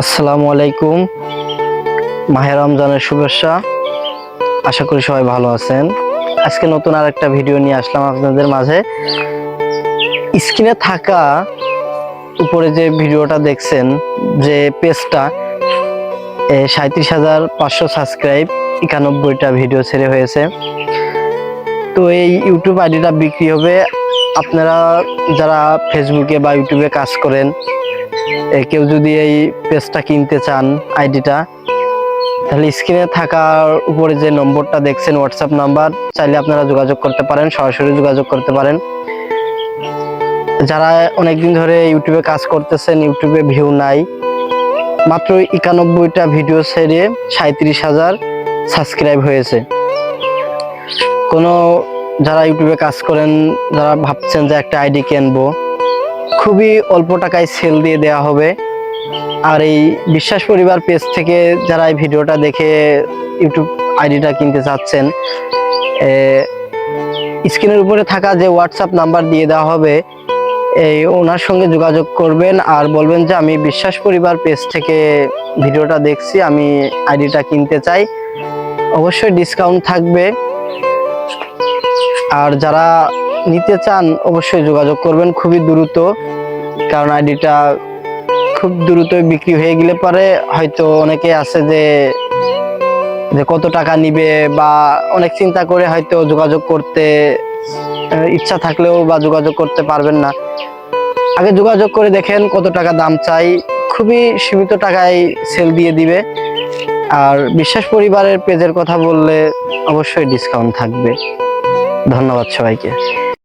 আসসালামু আলাইকুম। মাহে রমজানের শুভেচ্ছা। আশা করি সবাই ভালো আছেন। আজকে নতুন আরেকটা ভিডিও নিয়ে আসলাম আপনাদের মাঝে। স্ক্রিনে থাকা উপরে যে ভিডিওটা দেখছেন, যে পেজটা 37,500 সাবস্ক্রাইব, 91টা ভিডিও ছেড়ে হয়েছে। তো এই ইউটিউব আইডিটা বিক্রি হবে। আপনারা যারা ফেসবুকে বা ইউটিউবে কাজ করেন, কেউ যদি এই পেজটা কিনতে চান, আইডিটা, তাহলে স্ক্রিনে থাকার উপরে যে নম্বরটা দেখছেন, হোয়াটসঅ্যাপ নাম্বার, চাইলে আপনারা যোগাযোগ করতে পারেন, সরাসরি যোগাযোগ করতে পারেন। যারা অনেকদিন ধরে ইউটিউবে কাজ করতেছেন, ইউটিউবে ভিউ নাই, মাত্র 91টা ভিডিও ছেড়ে 37,000 সাবস্ক্রাইব হয়েছে। কোনো যারা ইউটিউবে কাজ করেন, যারা ভাবছেন যে একটা আইডি কিনবো, খুবই অল্প টাকায় সেল দিয়ে দেওয়া হবে। আর এই বিশ্বাস পরিবার পেজ থেকে যারা এই ভিডিওটা দেখে ইউটিউব আইডিটা কিনতে চাচ্ছেন, স্ক্রিনের উপরে থাকা যে হোয়াটসঅ্যাপ নাম্বার দিয়ে দেওয়া হবে, এই ওনার সঙ্গে যোগাযোগ করবেন আর বলবেন যে আমি বিশ্বাস পরিবার পেজ থেকে ভিডিওটা দেখছি, আমি আইডিটা কিনতে চাই। অবশ্যই ডিসকাউন্ট থাকবে। আর যারা নিতে চান অবশ্যই যোগাযোগ করবেন খুবই দ্রুত, কারণ আইডিটা খুব দ্রুতই বিক্রি হয়ে গেলে পরে হয়তো অনেকে আছে যে কত টাকা নিবে, বা অনেক চিন্তা করে হয়তো যোগাযোগ করতে ইচ্ছা থাকলেও বা যোগাযোগ করতে পারবেন না। আগে যোগাযোগ করে দেখেন কত টাকা দাম চাই, খুবই সীমিত টাকায় সেল দিয়ে দিবে। আর বিশ্বাস পরিবারের পেজের কথা বললে অবশ্যই ডিসকাউন্ট থাকবে। ধন্যবাদ সবাইকে।